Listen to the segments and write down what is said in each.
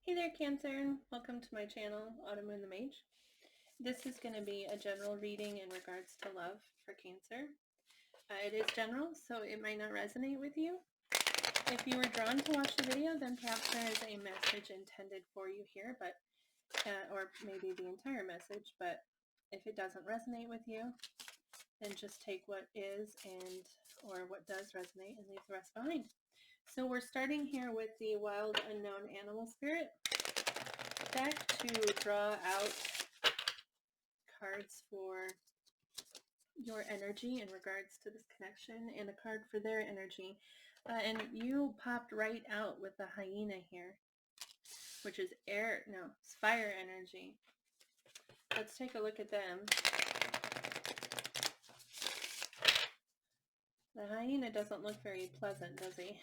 Hey there, Cancer. Welcome to my channel, Autumn and the Mage. This is going to be a general reading in regards to love for Cancer. It is general, so it might not resonate with you. If you were drawn to watch the video, then perhaps there is a message intended for you here, but or maybe the entire message, but if it doesn't resonate with you, then just take what is or what does resonate and leave the rest behind. So we're starting here with the Wild Unknown Animal Spirit deck to draw out cards for your energy in regards to this connection and a card for their energy. And you popped right out with the hyena here, which is it's fire energy. Let's take a look at them. The hyena doesn't look very pleasant, does he?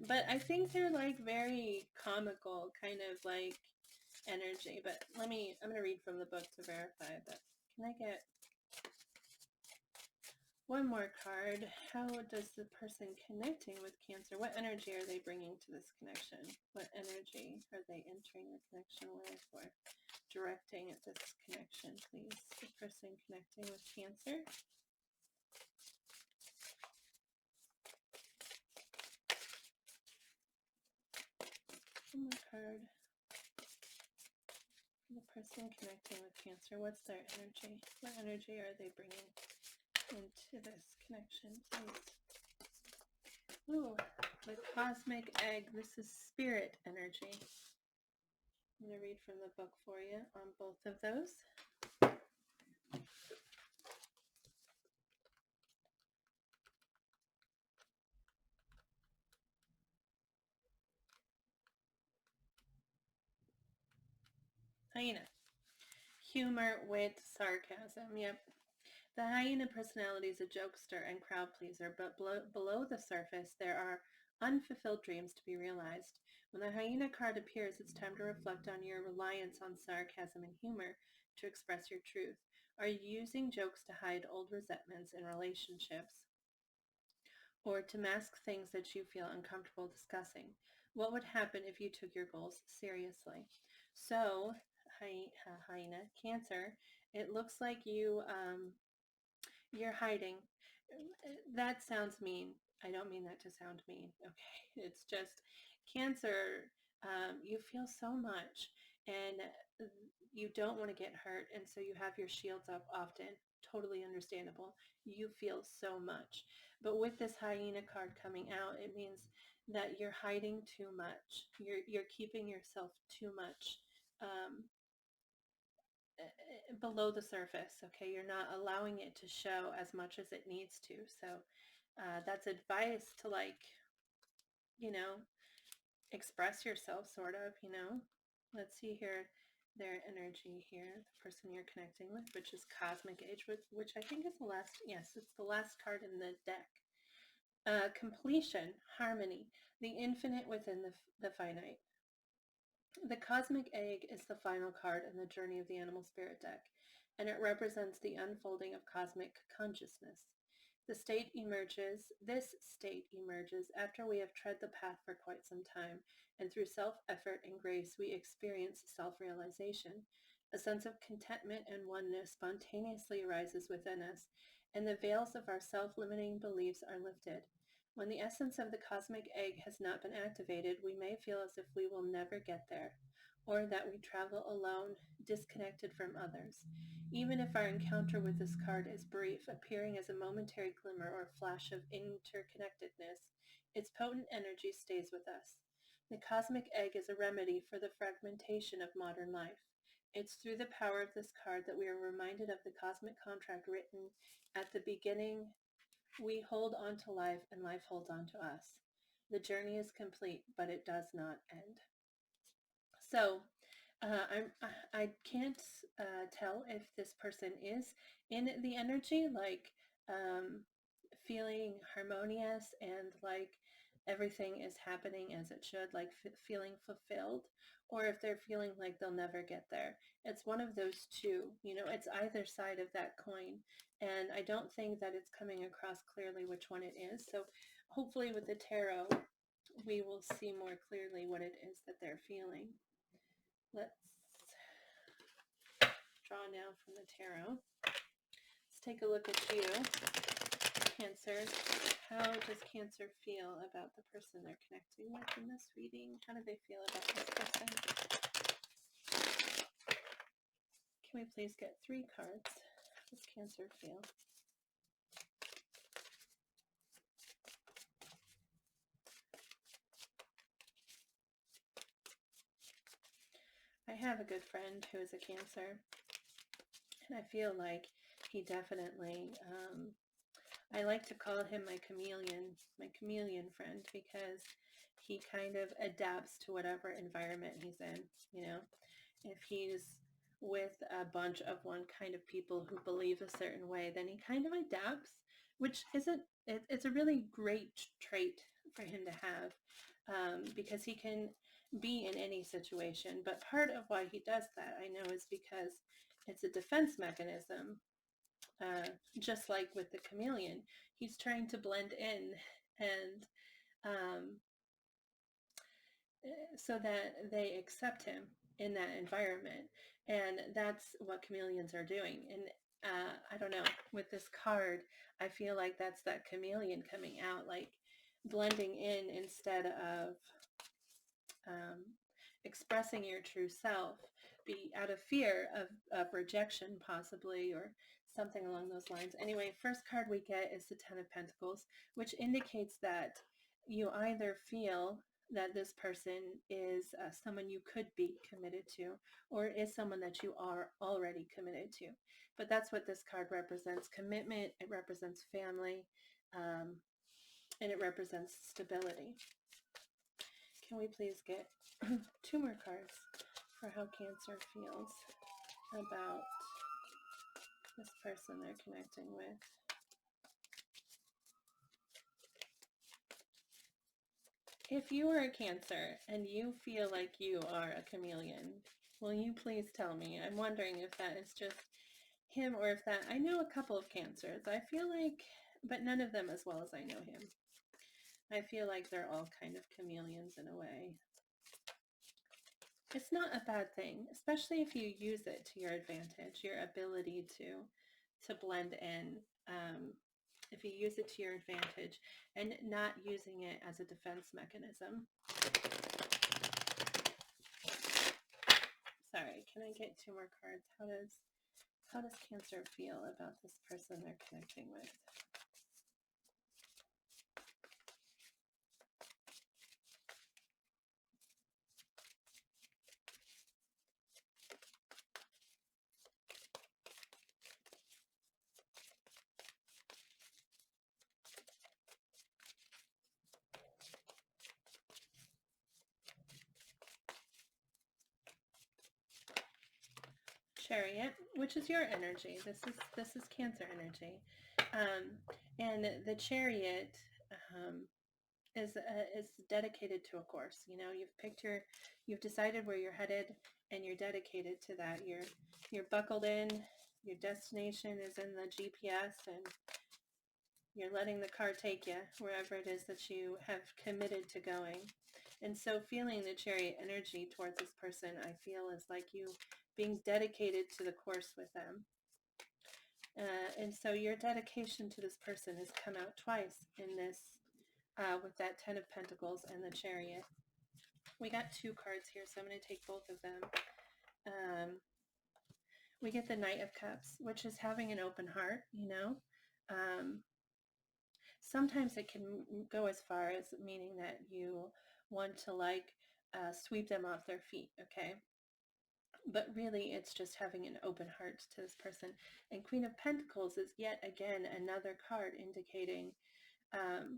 But I think they're like very comical, kind of like energy. But I'm going to read from the book to verify that. Can I get one more card? How does the person connecting with Cancer, what energy are they bringing to this connection? What energy are they entering the connection with or directing at this connection, please? The person connecting with Cancer. One more card. The person connecting with Cancer, what's their energy? What energy are they bringing into this connection, please? Ooh, the cosmic egg. This is spirit energy. I'm going to read from the book for you on both of those. Hyena. Humor, wit, sarcasm. Yep. The hyena personality is a jokester and crowd pleaser, but below the surface there are unfulfilled dreams to be realized. When the hyena card appears, it's time to reflect on your reliance on sarcasm and humor to express your truth. Are you using jokes to hide old resentments in relationships or to mask things that you feel uncomfortable discussing? What would happen if you took your goals seriously? So, hyena, Cancer, it looks like you're hiding. That sounds mean. I don't mean that to sound mean. Okay, it's just Cancer. You feel so much, and you don't want to get hurt, and so you have your shields up often. Totally understandable. You feel so much, but with this hyena card coming out, it means that you're hiding too much. You're keeping yourself too much. Below the surface. Okay, you're not allowing it to show as much as it needs to. So that's advice to, like, express yourself, sort of. Let's see here, their energy here, the person you're connecting with, which is Cosmic Age, which I think is the last. Yes, it's the last card in the deck. Completion, harmony, the infinite within the finite. The Cosmic Egg is the final card in the Journey of the Animal Spirit deck, and it represents the unfolding of cosmic consciousness. This state emerges after we have tread the path for quite some time, and through self-effort and grace we experience self-realization. A sense of contentment and oneness spontaneously arises within us, and the veils of our self-limiting beliefs are lifted. When the essence of the cosmic egg has not been activated, we may feel as if we will never get there, or that we travel alone, disconnected from others. Even if our encounter with this card is brief, appearing as a momentary glimmer or flash of interconnectedness, its potent energy stays with us. The cosmic egg is a remedy for the fragmentation of modern life. It's through the power of this card that we are reminded of the cosmic contract written at the beginning. We hold on to life, and life holds on to us. The journey is complete, but it does not end. So I can't tell if this person is in the energy, like feeling harmonious and like everything is happening as it should, like feeling fulfilled, or if they're feeling like they'll never get there. It's one of those two. It's either side of that coin, and I don't think that it's coming across clearly which one it is. So hopefully with the tarot, we will see more clearly what it is that they're feeling. Let's draw now from the tarot. Let's take a look at you, Cancer. How does Cancer feel about the person they're connecting with in this reading? How do they feel about this person? Can we please get 3 cards? How does Cancer feel? I have a good friend who is a Cancer, and I feel like he definitely, I like to call him my chameleon friend, because he kind of adapts to whatever environment he's in, you know. If he's with a bunch of one kind of people who believe a certain way, then he kind of adapts, which isn't, it's a really great trait for him to have, because he can be in any situation. But part of why he does that, I know, is because it's a defense mechanism. Just like with the chameleon, he's trying to blend in, and so that they accept him in that environment. And that's what chameleons are doing. And I don't know, with this card, I feel like that's that chameleon coming out, like blending in instead of expressing your true self, be out of fear of rejection possibly, or something along those lines. Anyway, first card we get is the Ten of Pentacles, which indicates that you either feel that this person is someone you could be committed to, or is someone that you are already committed to. But that's what this card represents: commitment, it represents family, and it represents stability. Can we please get 2 more cards for how Cancer feels about this person they're connecting with? If you are a Cancer and you feel like you are a chameleon, will you please tell me? I'm wondering if that is just him, or if that, I know a couple of Cancers, I feel like, but none of them as well as I know him. I feel like they're all kind of chameleons in a way. It's not a bad thing, especially if you use it to your advantage, your ability to blend in. If you use it to your advantage and not using it as a defense mechanism. Sorry, can I get 2 more cards? How does Cancer feel about this person they're connecting with? Chariot, which is your energy. This is Cancer energy, and the Chariot is dedicated to a course. You know, you've decided where you're headed, and you're dedicated to that. You're buckled in. Your destination is in the GPS, and you're letting the car take you wherever it is that you have committed to going. And so feeling the Chariot energy towards this person, I feel, is like you being dedicated to the course with them. And so your dedication to this person has come out twice in this, with that Ten of Pentacles and the Chariot. We got 2 cards here, so I'm going to take both of them. We get the Knight of Cups, which is having an open heart, you know. Sometimes it can go as far as meaning that you want to sweep them off their feet, okay? But really, it's just having an open heart to this person. And Queen of Pentacles is yet again another card indicating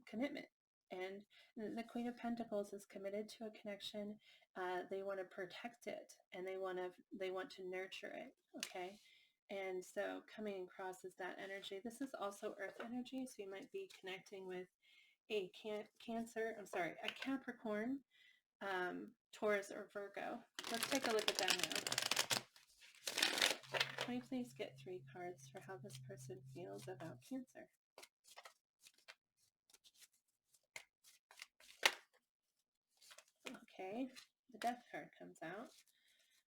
commitment. And the Queen of Pentacles is committed to a connection. They want to protect it, and they want to nurture it. Okay, and so coming across is that energy. This is also Earth energy, so you might be connecting with a Capricorn, Taurus, or Virgo. Let's take a look at that now. Can we please get 3 cards for how this person feels about Cancer? okay? The Death card comes out,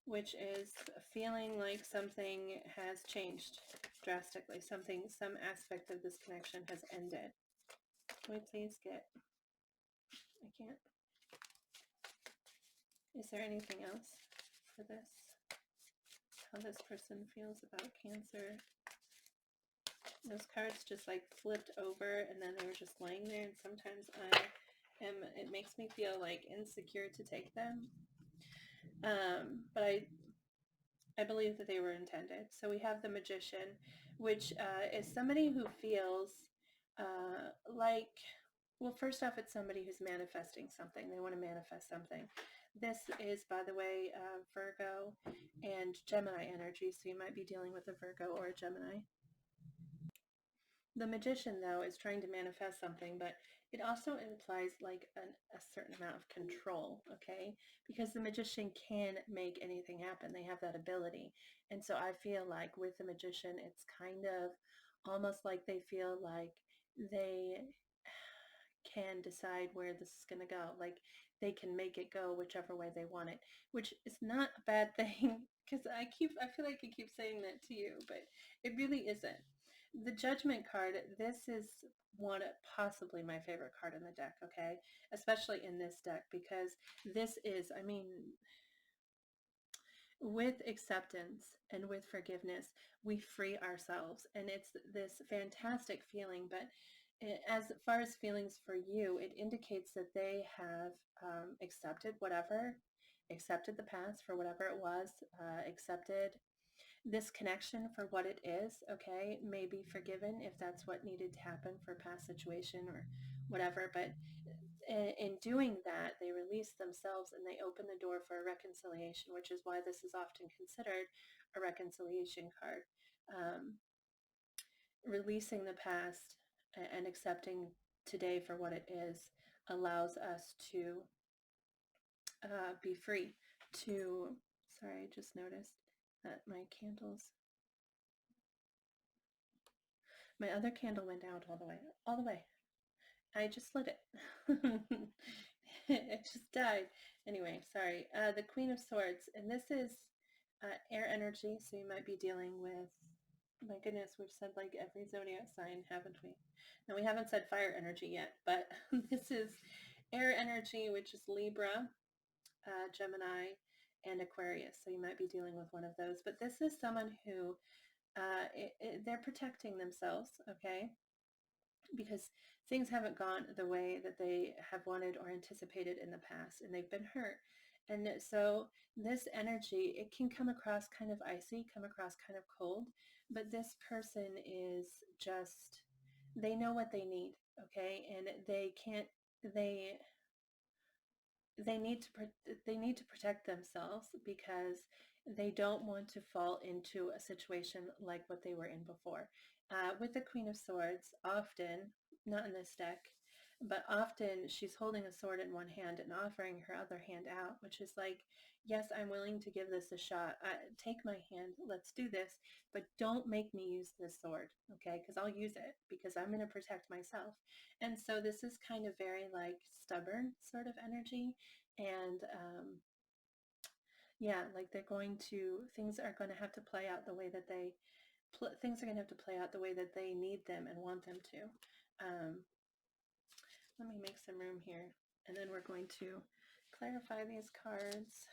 which is feeling like something has changed drastically. Some aspect of this connection has ended. Can we please get, I can't. Is there anything else for this? How this person feels about Cancer. Those cards just like flipped over and then they were just laying there, and sometimes it makes me feel like insecure to take them. But I believe that they were intended. So we have the Magician, which is somebody who feels like, well, first off, it's somebody who's manifesting something. They want to manifest something. This is, by the way, Virgo and Gemini energy, so you might be dealing with a Virgo or a Gemini. The Magician, though, is trying to manifest something, but it also implies like a certain amount of control, okay? Because the Magician can make anything happen. They have that ability. And so I feel like with the Magician, it's kind of almost like they feel like they can decide where this is going to go. Like they can make it go whichever way they want it, which is not a bad thing, because I feel like I keep saying that to you, but it really isn't. The Judgment card, this is possibly my favorite card in the deck, okay? Especially in this deck, because this is, I mean, with acceptance and with forgiveness, we free ourselves. And it's this fantastic feeling, but as far as feelings for you, it indicates that they have accepted the past for whatever it was, accepted this connection for what it is, okay, may be forgiven if that's what needed to happen for a past situation or whatever, but in doing that, they release themselves and they open the door for a reconciliation, which is why this is often considered a reconciliation card. Releasing the past and accepting today for what it is allows us to be free to, sorry, I just noticed that my other candle went out all the way. I just lit it. It just died. Anyway, sorry. The Queen of Swords, and this is air energy, so you might be dealing with, my goodness, we've said like every zodiac sign, haven't we? No, we haven't said fire energy yet, but this is air energy, which is Libra, Gemini, and Aquarius. So you might be dealing with one of those. But this is someone who, they're protecting themselves, okay? Because things haven't gone the way that they have wanted or anticipated in the past, and they've been hurt. And so this energy, it can come across kind of icy, come across kind of cold, but this person is just, they know what they need, okay? And they need to protect themselves because they don't want to fall into a situation like what they were in before. With the Queen of Swords, often, not in this deck, but often she's holding a sword in one hand and offering her other hand out, which is like, yes, I'm willing to give this a shot. Take my hand, let's do this, but don't make me use this sword, okay? Because I'll use it because I'm going to protect myself. And so this is kind of very like stubborn sort of energy. And yeah, like things are going to have to play out the way that things are going to have to play out the way that they need them and want them to. Let me make some room here, and then we're going to clarify these cards.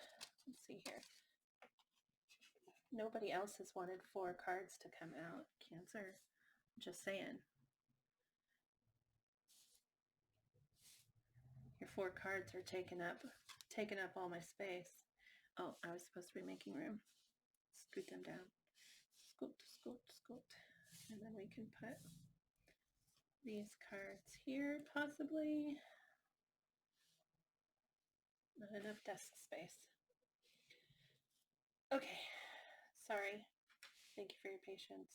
Let's see here. Nobody else has wanted 4 cards to come out, Cancer. Just saying. Your 4 cards are taking up all my space. Oh, I was supposed to be making room. Scoot them down. Scoot, scoot, scoot. And then we can put these cards here, possibly. Not enough desk space. Okay, sorry. Thank you for your patience.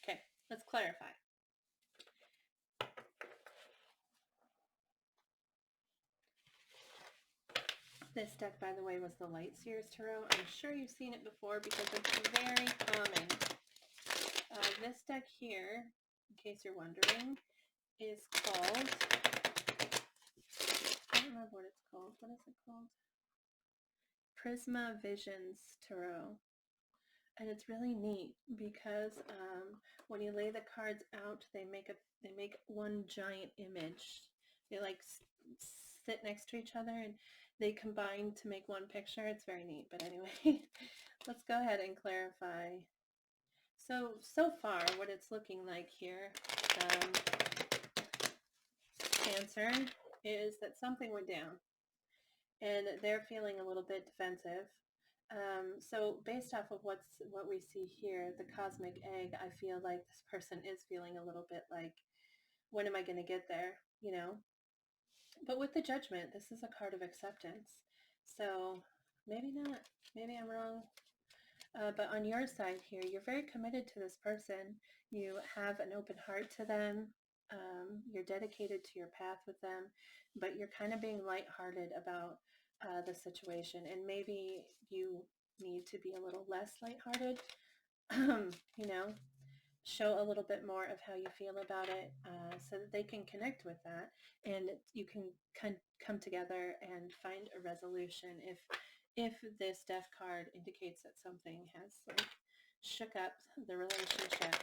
Okay, let's clarify. This deck, by the way, was the Light Seers Tarot. I'm sure you've seen it before because it's very common. This deck here, in case you're wondering, is called, I don't remember what it's called. What is it called? Prisma Visions Tarot. And it's really neat because when you lay the cards out, they make one giant image. They like sit next to each other and they combine to make one picture. It's very neat. But anyway, let's go ahead and clarify. So far, what it's looking like here, Cancer, is that something went down and they're feeling a little bit defensive. So based off of what we see here, the cosmic egg, I feel like this person is feeling a little bit like, when am I going to get there? You know, but with the Judgment, this is a card of acceptance. So maybe not, maybe I'm wrong. But on your side here, you're very committed to this person. You have an open heart to them. You're dedicated to your path with them, but you're kind of being lighthearted about the situation. And maybe you need to be a little less lighthearted, you know, show a little bit more of how you feel about it so that they can connect with that and you can come together and find a resolution if this Death card indicates that something has like shook up the relationship.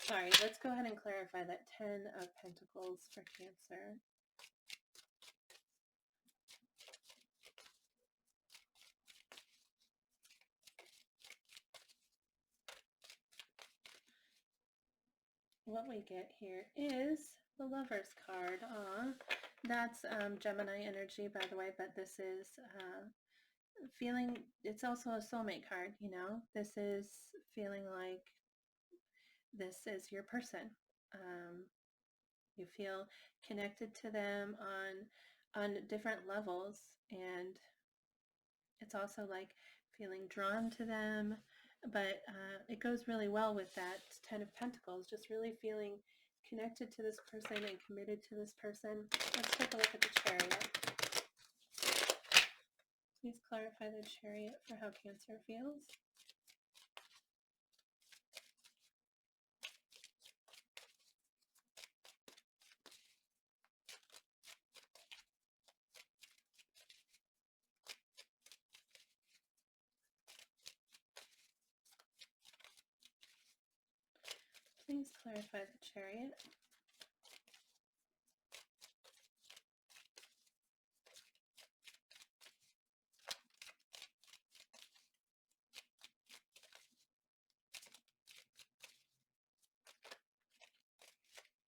Sorry, let's go ahead and clarify that 10 of Pentacles for Cancer. What we get here is the Lover's card. That's Gemini energy, by the way, but this is feeling, it's also a soulmate card, you know. This is feeling like this is your person. You feel connected to them on different levels, and it's also like feeling drawn to them, but it goes really well with that 10 of Pentacles, just really feeling connected to this person and committed to this person. Let's take a look at the Chariot. Please clarify the Chariot for how Cancer feels. Please clarify the Chariot.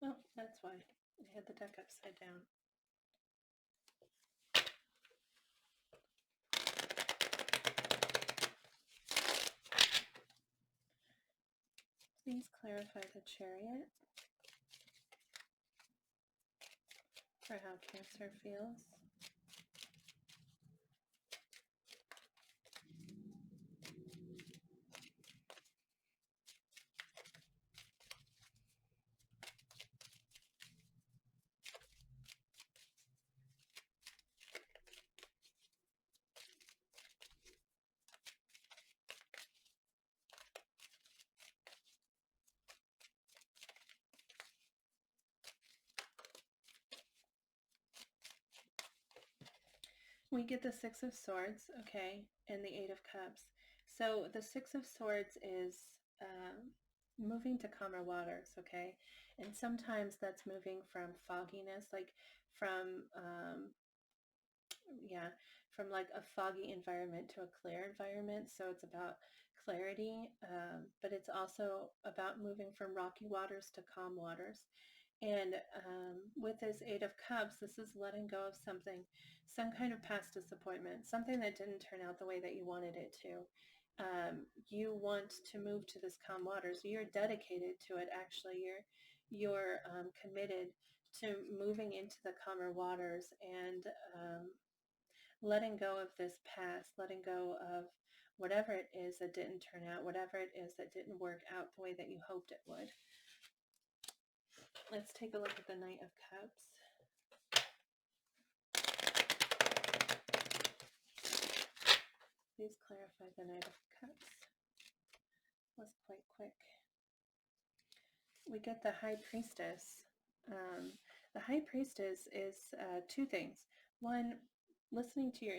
Oh, that's why I had the deck upside down. Please clarify the Chariot for how Cancer feels. We get the Six of Swords, okay, and the Eight of Cups. So the Six of Swords is moving to calmer waters, okay? And sometimes that's moving from fogginess, like from, from like a foggy environment to a clear environment. So it's about clarity, but it's also about moving from rocky waters to calm waters. And with this Eight of Cups, this is letting go of something, some kind of past disappointment, something that didn't turn out the way that you wanted it to. You want to move to this calm waters. You're dedicated to it. Actually, you're committed to moving into the calmer waters and letting go of this past, letting go of whatever it is that didn't turn out, whatever it is that didn't work out the way that you hoped it would. Let's take a look at the Knight of Cups. Please clarify the Knight of Cups. Was quite quick. We get the High Priestess. The High Priestess is two things. One, listening to your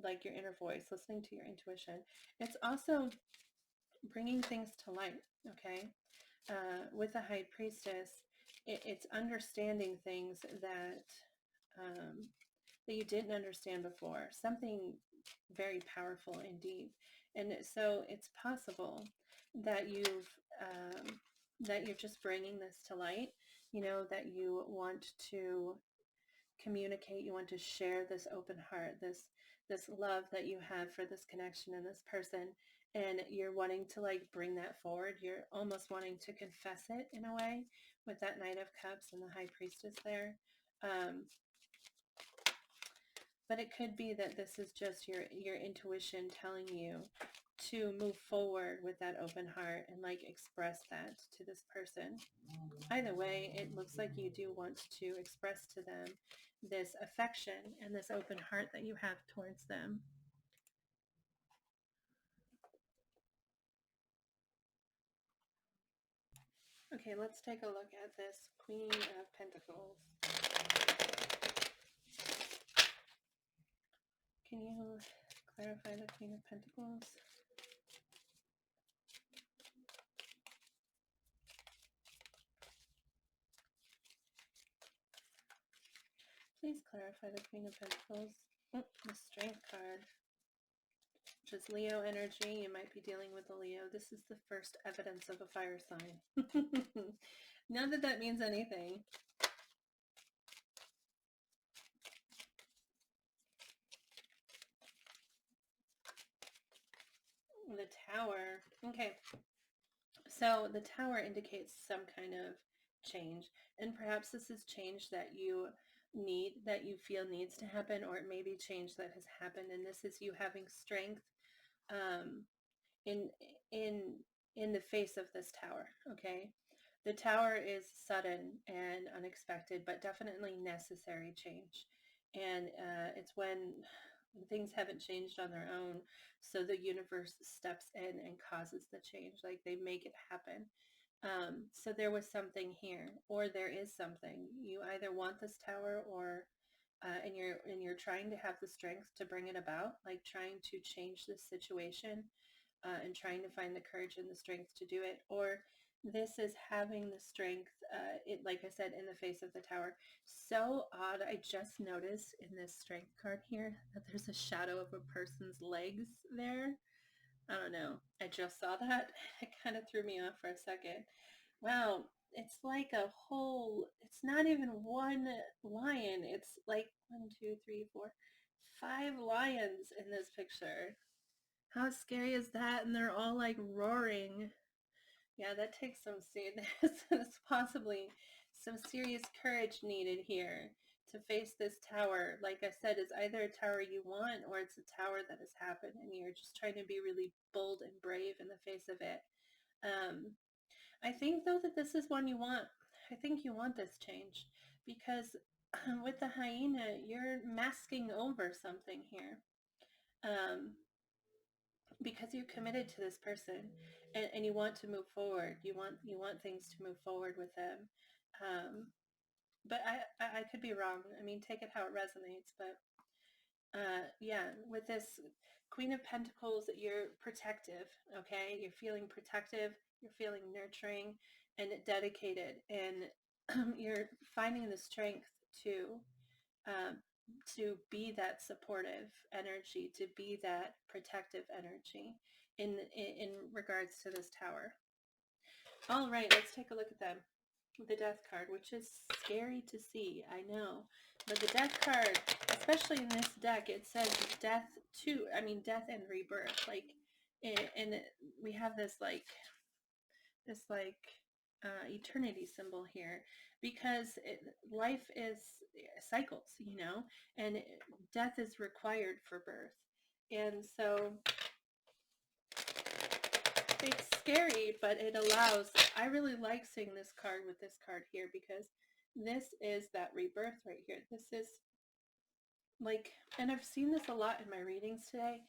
like your inner voice, listening to your intuition. It's also bringing things to light, okay? With the high priestess, it's understanding things that that you didn't understand before, something very powerful indeed. And so it's possible that you're just bringing this to light, you know, that you want to communicate, you want to share this open heart, this love that you have for this connection and this person, and you're wanting to like bring that forward. You're almost wanting to confess it in a way with that Knight of Cups and the High Priestess there. But it could be that this is just your intuition telling you to move forward with that open heart and like express that to this person. Either way, it looks like you do want to express to them this affection and this open heart that you have towards them. Okay, let's take a look at this Queen of Pentacles. Can you clarify the Queen of Pentacles? Please clarify the Queen of Pentacles. Oh, the Strength card, which is Leo energy. You might be dealing with a Leo. This is the first evidence of a fire sign. Not that that means anything. The Tower. Okay. So the Tower indicates some kind of change. And perhaps this is change that you need, that you feel needs to happen, or it may be change that has happened. And this is you having strength um, in in in the face of this tower. Okay. The tower is sudden and unexpected, but definitely necessary change. And it's when things haven't changed on their own, so the universe steps in and causes the change, like they make it happen. So there was something here, or there is something. You either want this tower, or and you're trying to have the strength to bring it about, like trying to change this situation, and trying to find the courage and the strength to do it, or this is having the strength, it, like I said, in the face of the tower. So odd. I just noticed in this strength card here that there's a shadow of a person's legs there. I don't know. I just saw that. It kind of threw me off for a second. Wow. It's like a whole, it's not even one lion. It's like 1, 2, 3, 4, 5 lions in this picture. How scary is that? And they're all like roaring. Yeah, that takes some serious, possibly some serious courage needed here to face this tower. Like I said, is either a tower you want, or it's a tower that has happened and you're just trying to be really bold and brave in the face of it. I think though that this is one you want. I think you want this change because with the hyena, you're masking over something here. Because you're committed to this person, and you want to move forward. You want things to move forward with them. But I could be wrong. I mean, take it how it resonates. But yeah, with this Queen of Pentacles, you're protective. Okay, you're feeling protective. You're feeling nurturing and dedicated, and you're finding the strength um, to be that supportive energy, to be that protective energy in regards to this tower. All right, let's take a look at them. The Death card, which is scary to see, I know. But the Death card, especially in this deck, it says death death and rebirth. Like, and we have this eternity symbol here, because life is cycles, you know, and death is required for birth. And so it's scary, but it allows, I really like seeing this card with this card here, because this is that rebirth right here. This is like, and I've seen this a lot in my readings today,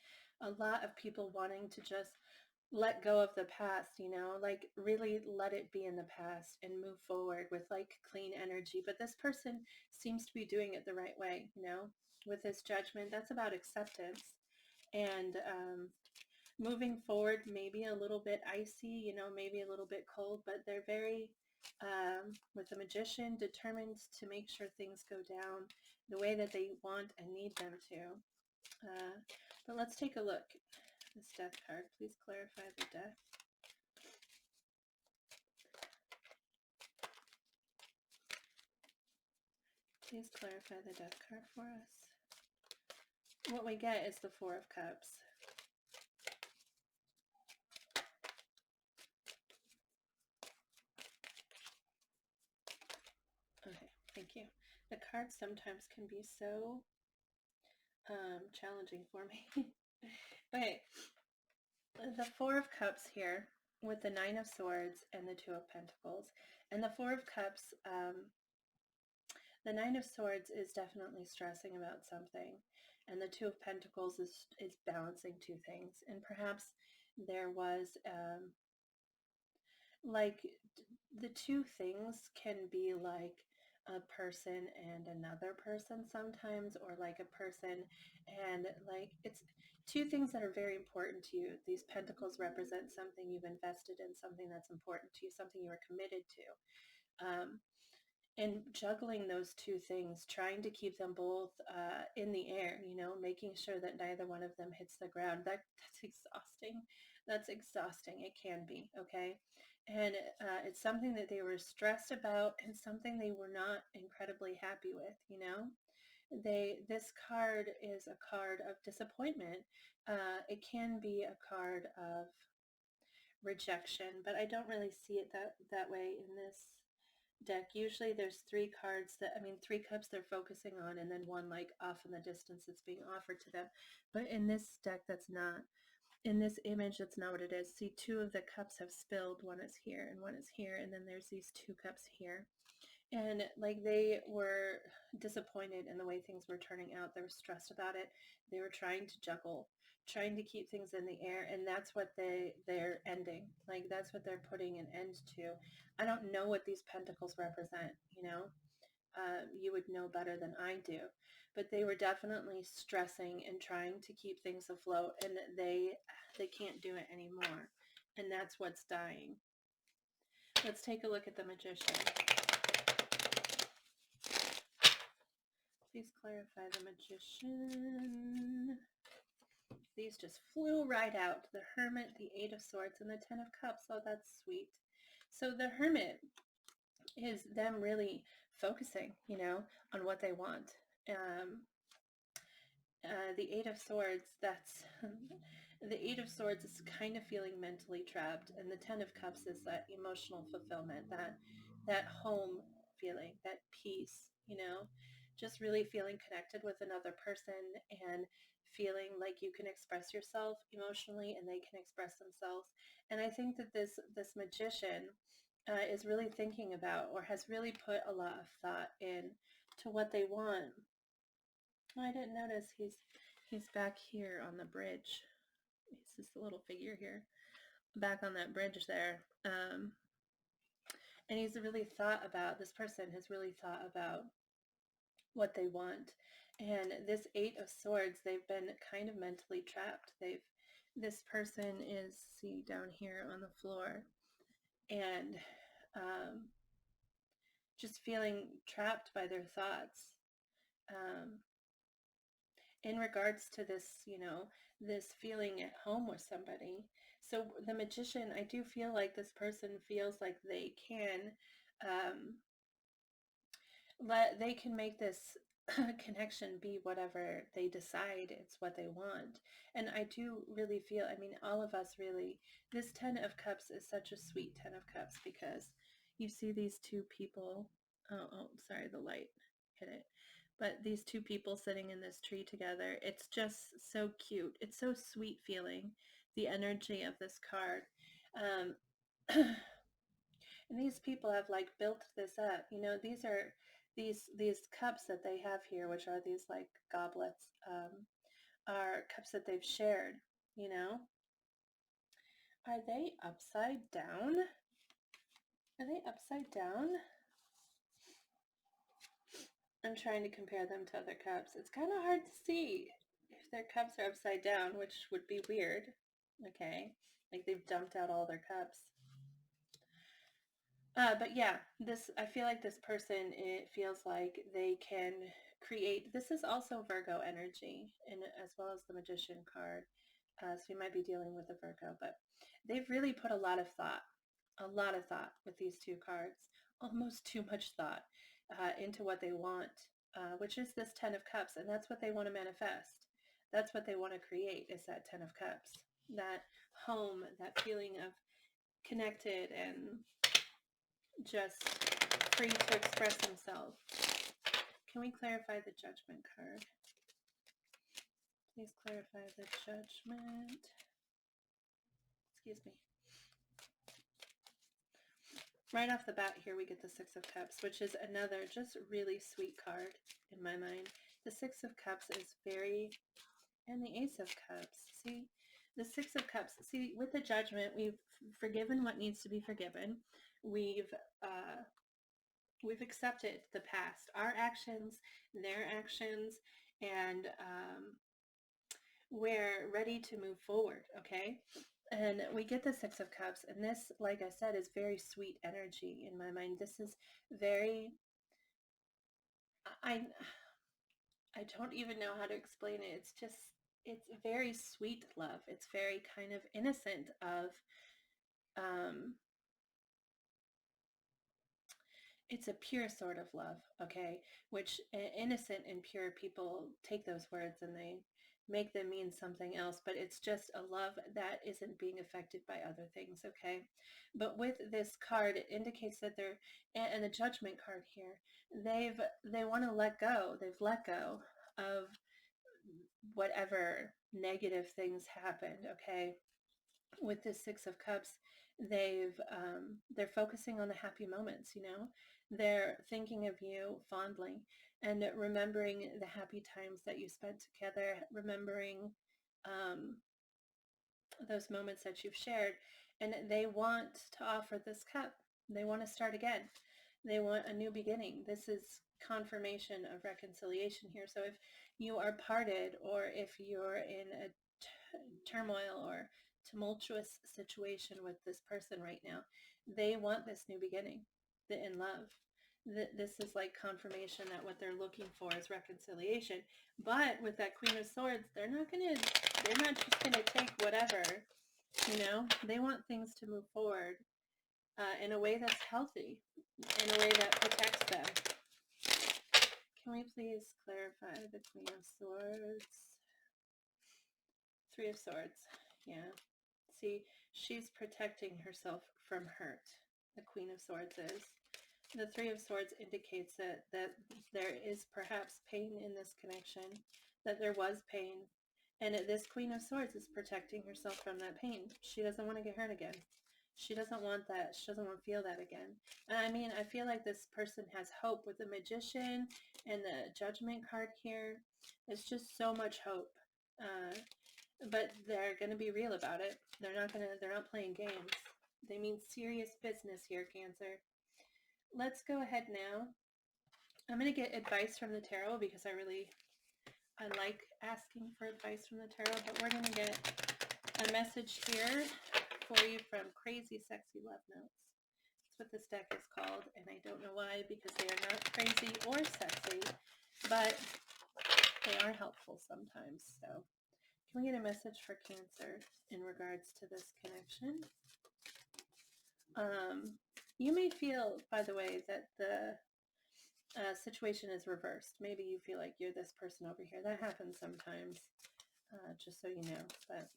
a lot of people wanting to just let go of the past, you know, like really let it be in the past and move forward with like clean energy. But this person seems to be doing it the right way, you know. with this Judgment. That's about acceptance and moving forward, maybe a little bit icy, you know, maybe a little bit cold, but they're very, with the Magician, determined to make sure things go down the way that they want and need them to. But let's take a look. This Death card, please clarify the Death. Please clarify the Death card for us. What we get is the Four of Cups. Okay, thank you. The cards sometimes can be so challenging for me. Okay, the Four of Cups here with the Nine of Swords and the Two of Pentacles. And the Four of Cups, the Nine of Swords is definitely stressing about something. And the Two of Pentacles is balancing two things. And perhaps there was, like, the two things can be like a person and another person sometimes, or like a person and like, it's two things that are very important to you. These pentacles represent something you've invested in, something that's important to you, something you are committed to. And juggling those two things, trying to keep them both in the air, you know, making sure that neither one of them hits the ground. That's exhausting. That's exhausting. It can be, okay? And it's something that they were stressed about and something they were not incredibly happy with, you know? This card is a card of disappointment. It can be a card of rejection, but I don't really see it that way in this deck. Usually there's three cards that, I mean, three cups they're focusing on, and then one like off in the distance that's being offered to them. But in this deck, that's not. In this image, that's not what it is. See, two of the cups have spilled. One is here and one is here, and then there's these two cups here. And like, they were disappointed in the way things were turning out. They were stressed about it. They were trying to juggle, trying to keep things in the air, and that's what they're ending. Like, that's what they're putting an end to. I don't know what these pentacles represent, you know. You would know better than I do, but they were definitely stressing and trying to keep things afloat, and they can't do it anymore, and that's what's dying. Let's take a look at the Magician. Please clarify the Magician. These just flew right out. The Hermit, the Eight of Swords, and the Ten of Cups. Oh, that's sweet. So the Hermit is them really focusing, you know, on what they want. The Eight of Swords, that's the Eight of Swords is kind of feeling mentally trapped, and the Ten of Cups is that emotional fulfillment, that home feeling, that peace, you know, just really feeling connected with another person and feeling like you can express yourself emotionally and they can express themselves. And I think that this Magician is really thinking about, or has really put a lot of thought in to what they want. I didn't notice he's back here on the bridge. He's just a little figure here, back on that bridge there. And he's really thought about, this person has really thought about what they want. And this Eight of Swords, they've been kind of mentally trapped. This person is, see, down here on the floor, and just feeling trapped by their thoughts. In regards to this, you know, this feeling at home with somebody. So the Magician, I do feel like this person feels like they can, they can make this connection be whatever they decide it's what they want. And I do really feel, I mean, all of us really, this Ten of Cups is such a sweet Ten of Cups, because you see these two people, oh, sorry, the light hit it. But these two people sitting in this tree together, it's just so cute. It's so sweet feeling, the energy of this card. And these people have like built this up. You know, these are these cups that they have here, which are these like goblets, are cups that they've shared, you know. Are they upside down? Are they upside down? I'm trying to compare them to other cups. It's kind of hard to see if their cups are upside down, which would be weird. Okay, like they've dumped out all their cups. But yeah, I feel like this person, it feels like they can create. This is also Virgo energy, and as well as the Magician card. So we might be dealing with a Virgo, but they've really put a lot of thought with these two cards, almost too much thought into what they want, which is this Ten of Cups, and that's what they want to manifest. That's what they want to create, is that Ten of Cups, that home, that feeling of connected and just free to express himself. Can we clarify the Judgment card? Please clarify the Judgment. Excuse me. Right off the bat here we get the Six of Cups, which is another just really sweet card in my mind. The Six of Cups is very, and the Ace of Cups. See, the Six of Cups. See, with the Judgment, we've forgiven what needs to be forgiven. We've accepted the past, our actions, their actions, and we're ready to move forward, okay? And we get the Six of Cups, and this, like I said, is very sweet energy in my mind. This is very, I don't even know how to explain it. It's just, it's very sweet love. It's very kind of innocent of, um, it's a pure sort of love, okay? Which innocent and pure people take those words and they make them mean something else, but it's just a love that isn't being affected by other things, okay? But with this card, it indicates that they're, and the Judgment card here, they want to let go. They've let go of whatever negative things happened, okay? With this Six of Cups, they're focusing on the happy moments, you know? They're thinking of you fondly and remembering the happy times that you spent together, remembering um, those moments that you've shared. And they want to offer this cup. They want to start again. They want a new beginning. This is confirmation of reconciliation here. So if you are parted, or if you're in a turmoil or tumultuous situation with this person right now, they want this new beginning, in love. This is like confirmation that what they're looking for is reconciliation. But with that Queen of Swords, they're not just gonna take whatever, you know. They want things to move forward in a way that's healthy, in a way that protects them. Can we please clarify the Queen of Swords? Three of Swords. Yeah. See, she's protecting herself from hurt. The Queen of Swords is. The Three of Swords indicates that there is perhaps pain in this connection, that there was pain, and this Queen of Swords is protecting herself from that pain. She doesn't want to get hurt again. She doesn't want that. She doesn't want to feel that again. And I mean, I feel like this person has hope with the Magician and the Judgment card here. It's just so much hope. But they're going to be real about it. They're not playing games. They mean serious business here, Cancer. Let's go ahead now. I'm going to get advice from the tarot because I like asking for advice from the tarot, but we're going to get a message here for you from Crazy Sexy Love Notes. That's what this deck is called, and I don't know why, because they are not crazy or sexy, but they are helpful sometimes. So can we get a message for Cancer in regards to this connection? You may feel, by the way, that the situation is reversed. Maybe you feel like you're this person over here. That happens sometimes, just so you know. But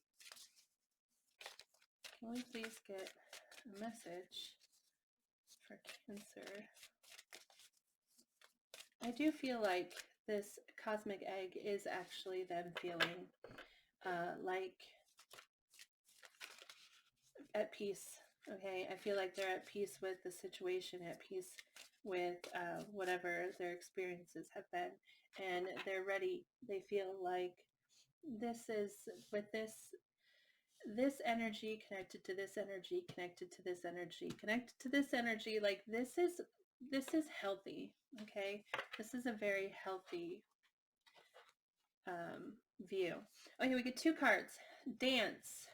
can we please get a message for Cancer? I do feel like this cosmic egg is actually them feeling like at peace. Okay, I feel like they're at peace with the situation, at peace with whatever their experiences have been, and they're ready. They feel like this is, with this energy connected to this energy, connected to this energy, connected to this energy, like this is this is healthy, okay? This is a very healthy view. Okay, we get 2 cards. Dance,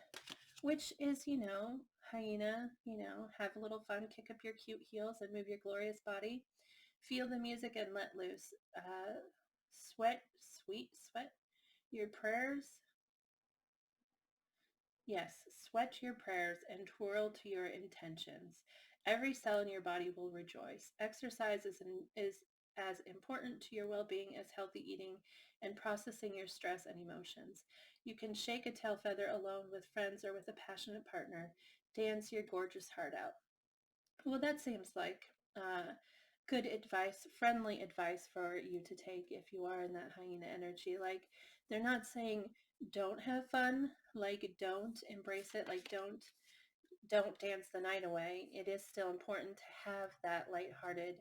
which is, hyena, have a little fun, kick up your cute heels and move your glorious body. Feel the music and let loose. Sweat your prayers. Yes, sweat your prayers and twirl to your intentions. Every cell in your body will rejoice. Exercise is as important to your well-being as healthy eating and processing your stress and emotions. You can shake a tail feather alone, with friends, or with a passionate partner. Dance your gorgeous heart out. Well, that seems like good advice, friendly advice for you to take if you are in that hyena energy. Like, they're not saying don't have fun, like don't embrace it, like don't dance the night away. It is still important to have that lighthearted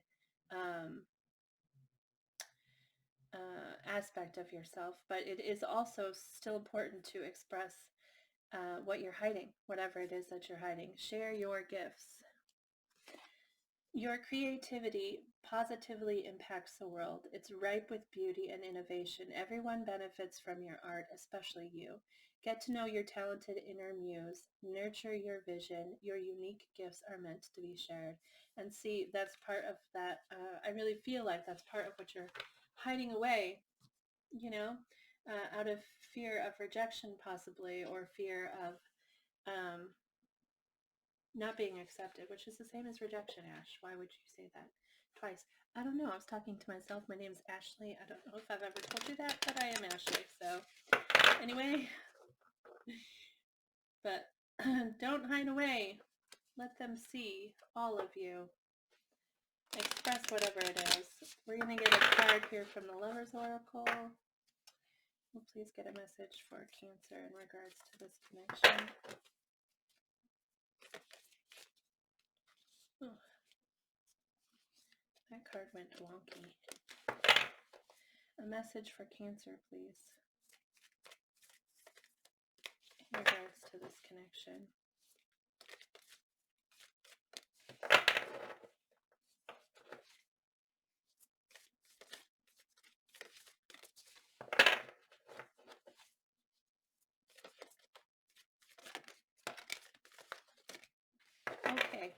aspect of yourself, but it is also still important to express what you're hiding, whatever it is that you're hiding. Share your gifts. Your creativity positively impacts the world. It's ripe with beauty and innovation. Everyone benefits from your art, especially you. Get to know your talented inner muse. Nurture your vision. Your unique gifts are meant to be shared. And see, that's part of that. I really feel like that's part of what you're hiding away, out of fear of rejection possibly, or fear of not being accepted, which is the same as rejection, Ash. Why would you say that twice? I don't know. I was talking to myself. My name's Ashley. I don't know if I've ever told you that, but I am Ashley. So anyway, but don't hide away. Let them see all of you. Express whatever it is. We're going to get a card here from the Lover's Oracle. Well, please get a message for Cancer in regards to this connection. Oh, that card went wonky. A message for Cancer, please, in regards to this connection. Okay,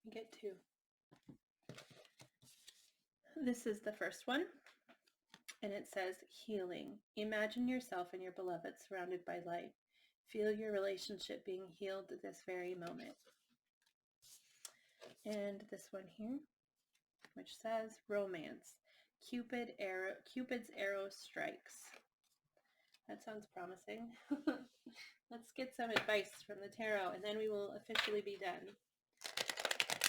we get 2. This is the first one, and it says healing. Imagine yourself and your beloved surrounded by light. Feel your relationship being healed at this very moment. And this one here, which says romance. Cupid's arrow strikes. That sounds promising. Let's get some advice from the tarot, and then we will officially be done.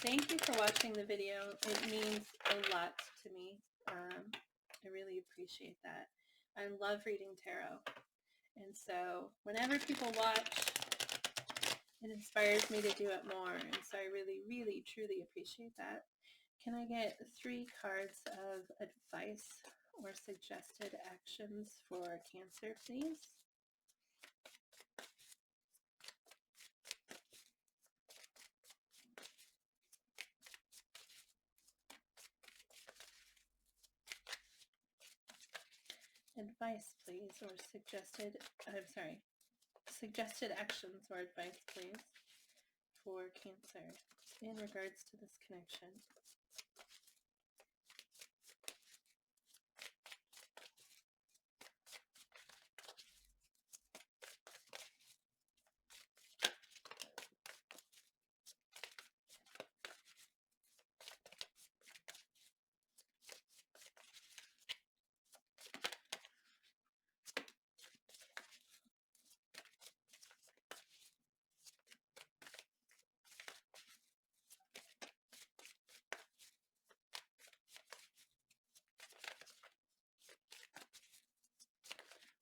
Thank you for watching the video. It means a lot to me. I really appreciate that. I love reading tarot. And so whenever people watch, it inspires me to do it more. And so I really, really, truly appreciate that. Can I get 3 cards of advice or suggested actions for Cancer, please? Advice, please, or suggested actions or advice, please, for Cancer in regards to this connection.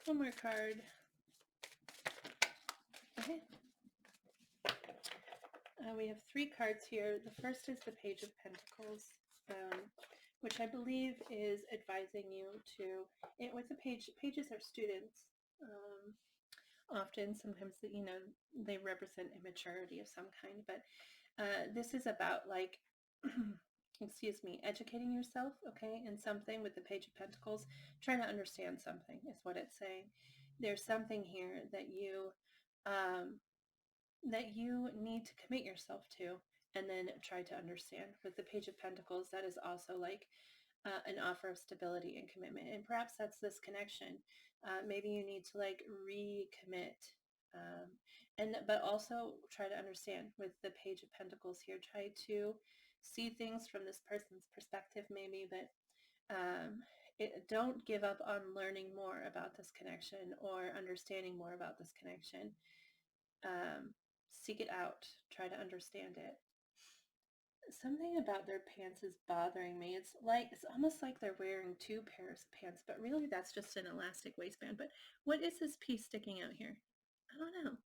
One more card. Okay. We have 3 cards here. The first is the Page of Pentacles, which I believe is advising you to, with the pages are students. Often, sometimes, they represent immaturity of some kind, but this is about like educating yourself, okay, in something with the Page of Pentacles, trying to understand something is what it's saying. There's something here that you need to commit yourself to and then try to understand. With the Page of Pentacles, that is also like an offer of stability and commitment. And perhaps that's this connection. Maybe you need to like recommit. But also try to understand with the Page of Pentacles here. Try to see things from this person's perspective, maybe, but don't give up on learning more about this connection or understanding more about this connection. Seek it out. Try to understand it. Something about their pants is bothering me. It's almost like they're wearing two pairs of pants, but really that's just an elastic waistband. But what is this piece sticking out here? I don't know.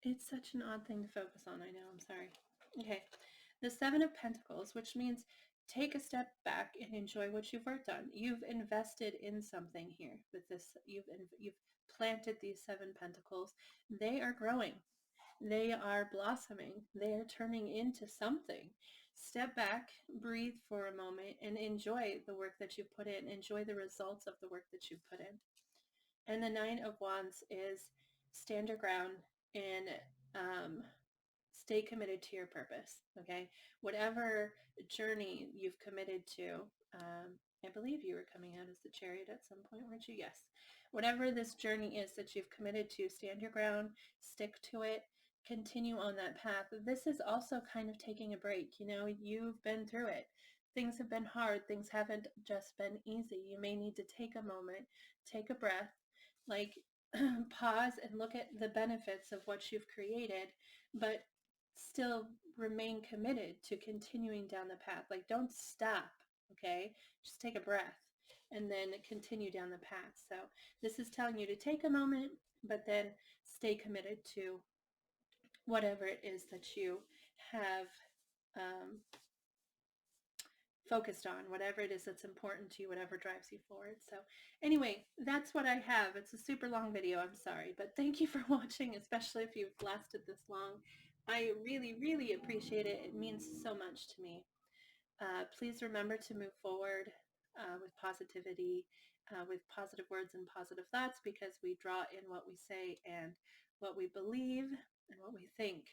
It's such an odd thing to focus on. I know. I'm sorry. Okay. The Seven of Pentacles, which means take a step back and enjoy what you've worked on. You've invested in something here with this. You've planted these Seven Pentacles. They are growing. They are blossoming. They are turning into something. Step back, breathe for a moment, and enjoy the work that you put in. Enjoy the results of the work that you put in. And the Nine of Wands is stand your ground and stay committed to your purpose, okay? Whatever journey you've committed to, I believe you were coming out as the Chariot at some point, weren't you? Yes. Whatever this journey is that you've committed to, stand your ground, stick to it, continue on that path. This is also kind of taking a break. You know, you've been through it. Things have been hard. Things haven't just been easy. You may need to take a moment, take a breath, like pause and look at the benefits of what you've created, but still remain committed to continuing down the path. Like, don't stop, okay? Just take a breath and then continue down the path. So this is telling you to take a moment, but then stay committed to whatever it is that you have focused on, whatever it is that's important to you, whatever drives you forward. So anyway, that's what I have. It's a super long video, I'm sorry, but thank you for watching, especially if you've lasted this long. I really, really appreciate it. It means so much to me. Please remember to move forward with positivity, with positive words and positive thoughts, because we draw in what we say and what we believe and what we think.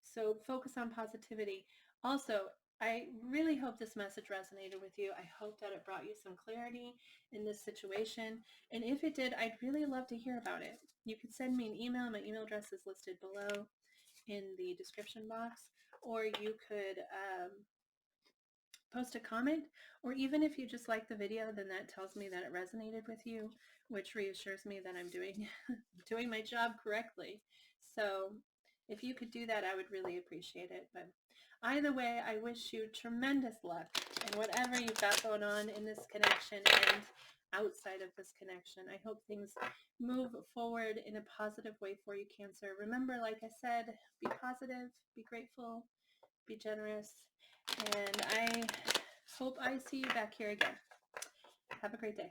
So focus on positivity. Also, I really hope this message resonated with you. I hope that it brought you some clarity in this situation. And if it did, I'd really love to hear about it. You could send me an email. My email address is listed below in the description box. Or you could post a comment. Or even if you just like the video, then that tells me that it resonated with you, which reassures me that I'm doing my job correctly. So if you could do that, I would really appreciate it. But either way, I wish you tremendous luck in whatever you've got going on in this connection and outside of this connection. I hope things move forward in a positive way for you, Cancer. Remember, like I said, be positive, be grateful, be generous, and I hope I see you back here again. Have a great day.